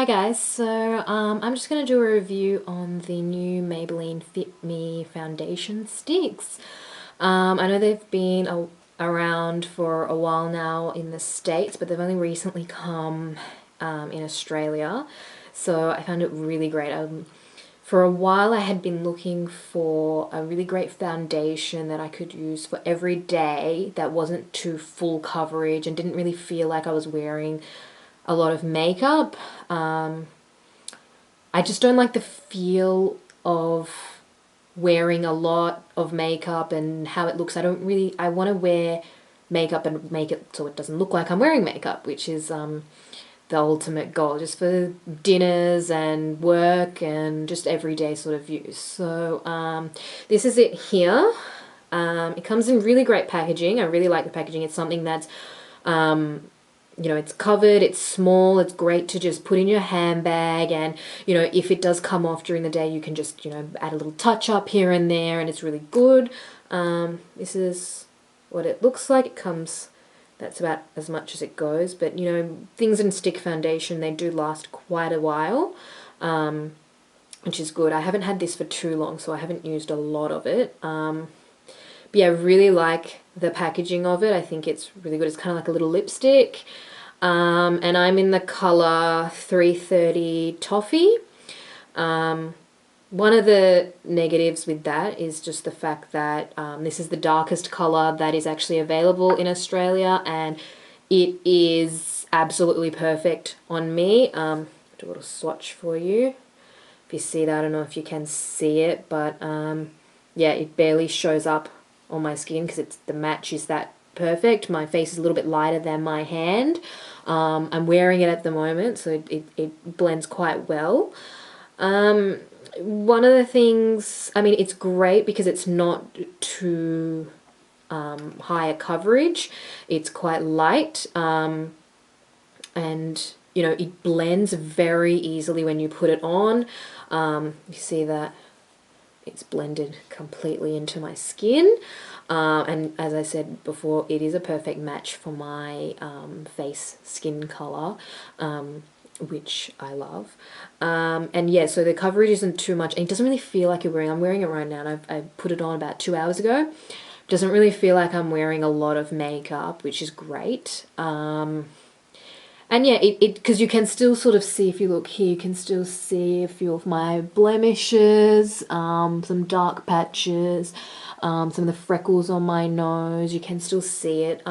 Hi guys, I'm just going to do a review on the new Maybelline Fit Me foundation sticks. I know they've been around for a while now in the States, but they've only recently come in Australia, so I found it really great. For a while I had been looking for a really great foundation that I could use for every day that wasn't too full coverage and didn't really feel like I was wearing a lot of makeup. I just don't like the feel of wearing a lot of makeup and how it looks. I want to wear makeup and make it so it doesn't look like I'm wearing makeup, which is the ultimate goal, just for dinners and work and just everyday sort of use. So this is it here. It comes in really great packaging. I really like the packaging. It's something that's it's covered, it's small, it's great to just put in your handbag, and, if it does come off during the day, you can just, add a little touch up here and there, and it's really good. This is what it looks like. It comes, that's about as much as it goes, but, things in stick foundation, they do last quite a while, which is good. I haven't had this for too long, so I haven't used a lot of it. But yeah, I really like the packaging of it. I think it's really good. It's kind of like a little lipstick. And I'm in the colour 330 Toffee. One of the negatives with that is just the fact that this is the darkest colour that is actually available in Australia, and it is absolutely perfect on me. Do a little swatch for you. If you see that, I don't know if you can see it, but yeah, it barely shows up on my skin because the match is that perfect. My face is a little bit lighter than my hand. I'm wearing it at the moment, so it blends quite well. One of the things, I mean, it's great because it's not too high a coverage. It's quite light, and it blends very easily when you put it on. You see that it's blended completely into my skin, and as I said before, it is a perfect match for my face skin color, which I love. And yeah, so the coverage isn't too much, and it doesn't really feel like you're wearing, I'm wearing it right now, and I put it on about 2 hours ago. It doesn't really feel like I'm wearing a lot of makeup, which is great. And yeah, because you can still sort of see, if you look here, you can still see a few of my blemishes, some dark patches, some of the freckles on my nose. You can still see it,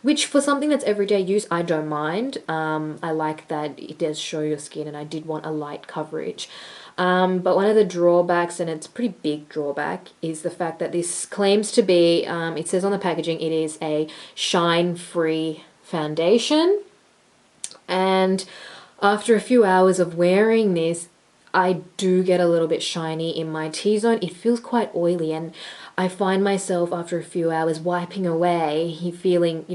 which for something that's everyday use, I don't mind. I like that it does show your skin, and I did want a light coverage. But one of the drawbacks, and it's a pretty big drawback, is the fact that this claims to be, it says on the packaging, it is a shine-free foundation. And after a few hours of wearing this, I do get a little bit shiny in my T-zone. It feels quite oily, and I find myself after a few hours wiping away, feeling,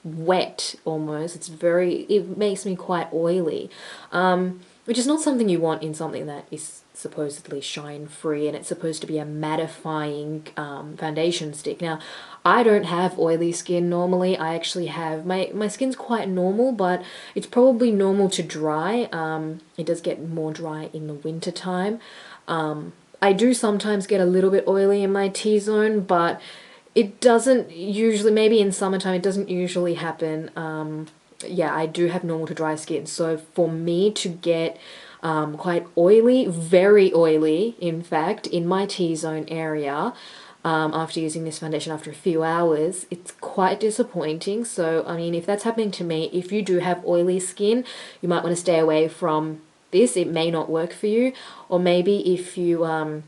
wet almost. It makes me quite oily, which is not something you want in something that is supposedly shine-free, and it's supposed to be a mattifying foundation stick. Now, I don't have oily skin normally. I actually have, my skin's quite normal, but it's probably normal to dry. It does get more dry in the winter time. I do sometimes get a little bit oily in my T-zone, but it doesn't usually, maybe in summertime, it doesn't usually happen. Yeah, I do have normal to dry skin, so for me to get quite oily, very oily, in fact, in my T-zone area, after using this foundation after a few hours, it's quite disappointing. So, I mean, if that's happening to me, if you do have oily skin, you might want to stay away from this. It may not work for you. Or maybe if you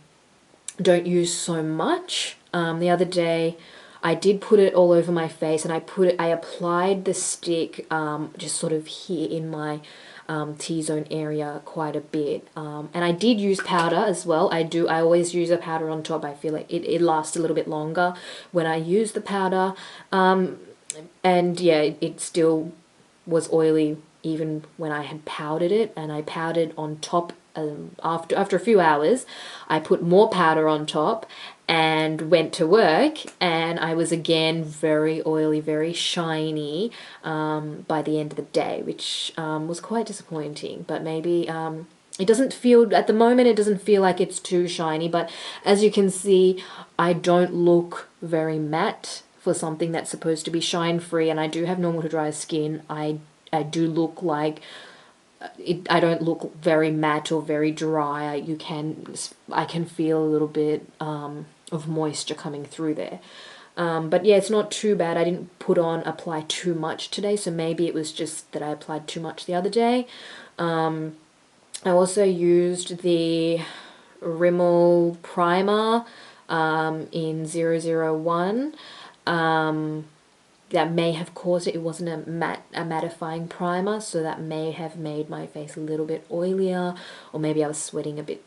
don't use so much. The other day, I did put it all over my face, and I applied the stick just sort of here in my T-zone area quite a bit, and I did use powder as well. I always use a powder on top. I feel like it lasts a little bit longer when I use the powder, and yeah, it still was oily even when I had powdered it, and I powdered on top. After a few hours, I put more powder on top and went to work, and I was again very oily, very shiny by the end of the day, which was quite disappointing. But maybe it doesn't feel, at the moment, it doesn't feel like it's too shiny, but as you can see, I don't look very matte for something that's supposed to be shine free, and I do have normal to dry skin. I do look like I don't look very matte or very dry. I can feel a little bit of moisture coming through there. But yeah, it's not too bad. I didn't apply too much today, so maybe it was just that I applied too much the other day. I also used the Rimmel primer in 001. That may have caused it. It wasn't a mattifying primer, so that may have made my face a little bit oilier, or maybe I was sweating a bit.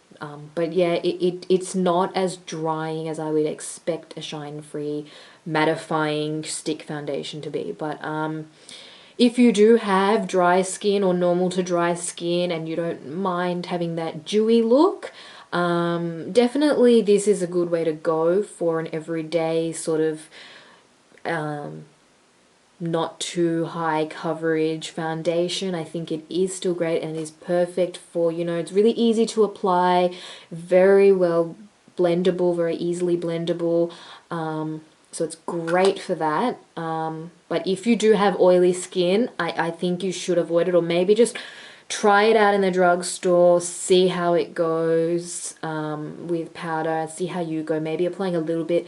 But yeah, it's not as drying as I would expect a shine-free mattifying stick foundation to be. But if you do have dry skin or normal to dry skin and you don't mind having that dewy look, definitely this is a good way to go for an everyday sort of not too high coverage foundation. I think it is still great and is perfect for, it's really easy to apply, very well blendable, very easily blendable. So it's great for that. But if you do have oily skin, I think you should avoid it, or maybe just try it out in the drugstore, see how it goes with powder, see how you go. Maybe applying a little bit.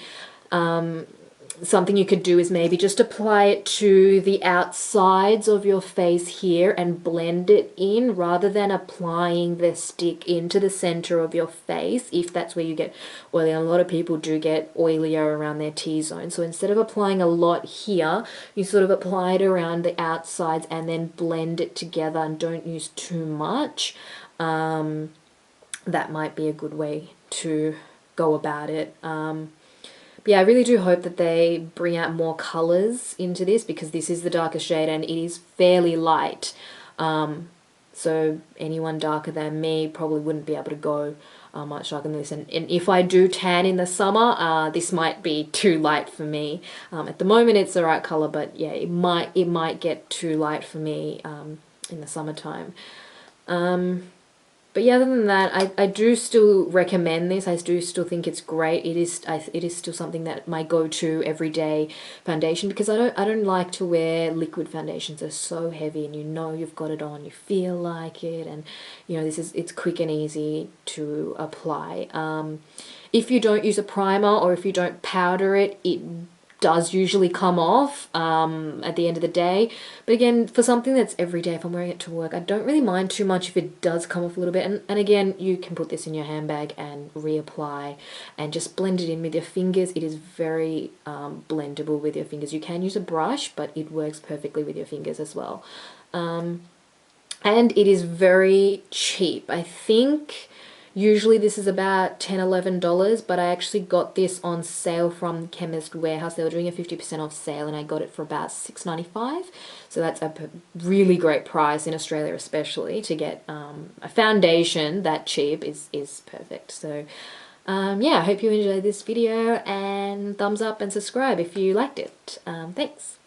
Something you could do is maybe just apply it to the outsides of your face here and blend it in, rather than applying the stick into the center of your face, if that's where you get oily. A lot of people do get oilier around their T-zone. So instead of applying a lot here, you sort of apply it around the outsides and then blend it together, and don't use too much. That might be a good way to go about it. Yeah, I really do hope that they bring out more colors into this, because this is the darker shade and it is fairly light. So anyone darker than me probably wouldn't be able to go much darker than this. And if I do tan in the summer, this might be too light for me. At the moment it's the right color, but yeah, it might get too light for me in the summertime. But yeah, other than that, I do still recommend this. I do still think it's great. It is still something that my go-to everyday foundation, because I don't like to wear liquid foundations. They're so heavy, and you've got it on, you feel like it, and it's quick and easy to apply. If you don't use a primer, or if you don't powder it, it does usually come off at the end of the day. But again, for something that's every day, if I'm wearing it to work, I don't really mind too much if it does come off a little bit. And again, you can put this in your handbag and reapply and just blend it in with your fingers. It is very blendable with your fingers. You can use a brush, but it works perfectly with your fingers as well. And it is very cheap. I think usually this is about $10–11, but I actually got this on sale from Chemist Warehouse. They were doing a 50% off sale, and I got it for about $6.95. So that's a really great price in Australia, especially to get a foundation that cheap is perfect. So yeah, I hope you enjoyed this video, and thumbs up and subscribe if you liked it. Thanks.